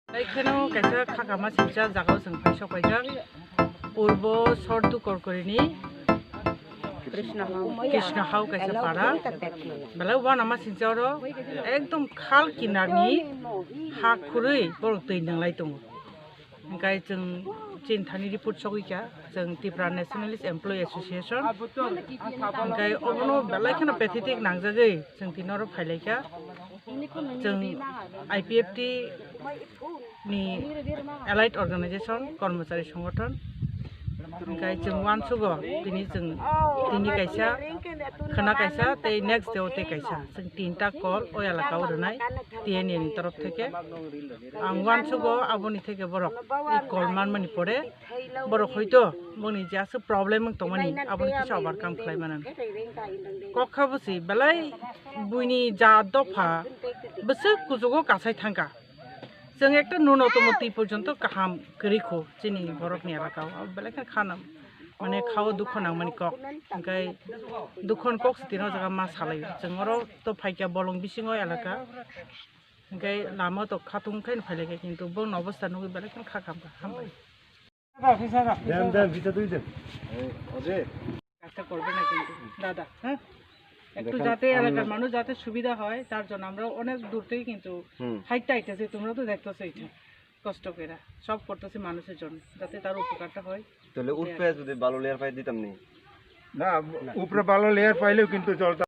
एखानेও কাইসা খাকামা সিনচা জাগাও जों फाइसा पाइजा पूर्व सर्दु करकरिनी कृष्ण हाउ कैसा पारा बेला वन आमा सिनचारो एकदम खाल किनारनि हा खुरै बर दै नांलाय दङ ओंखाय जों चिन्तानि रिपर्ट सगैका जों त्रिपुरा नेशनेलिस्ट एमप्लयी एसोसिएशन ओंखाय अबनो बेलायखनो पेथेटिक नांजागै जों तिनरो फाइलायका जों आईपीएफटी नि एलाइड अर्गानाइजेशन कर्मचारी संगठन ओंखाय जों वान सुगो दिनै जों दिनै कायसा खाना कायसा ते नेक्स्ट डे ते कायसा जों तीनटा कल ओ एलाकाव रनाय टीएनए नि तरफ থেকে आं वान सुगो आबनि থেকে बरक এই कल मान मानि परे बरक হয়তো मनि जासो प्रॉब्लेम तमानि आबनि किसा ओवरकाम खालायमानान कखा बसि बेलाय बुइनि जा दफा बसो कुजुगो कासाय थांगा जों একটা ন্যূনতম ती পর্যন্ত কাহাম করিখো চিনি বরকনি এলাকাও বেলাকে খানাম মানে খাও দুখনাং মানে কক ओंखाय दुखन कक सिटिनो जागा मा सालायो जोंरो तो फाइका बलं बिसिङो एलाका ओंखाय लामा तो खाथुंखायनो फाइलायके किन्तु बन अवस्था नुगै बेलाके खाखाम हामबाय দেন ভিতর দুই দেন কাজটা করবে না কিন্তু দাদা হ্যাঁ একটু যাতে এলাকার মানুষ যাতে সুবিধা হয় তার জন্য আমরা অনেক দূর থেকে কিন্তু হাইটটা আইতেছি তোমরা তো দেখতেছো এটা কষ্ট করে সব করতেছি মানুষের জন্য যাতে তার উপকারটা হয় তাহলে উপরে যদি ভালো লেয়ার পাই দিতাম নি না উপরে ভালো লেয়ার পাইলেও কিন্তু জলটা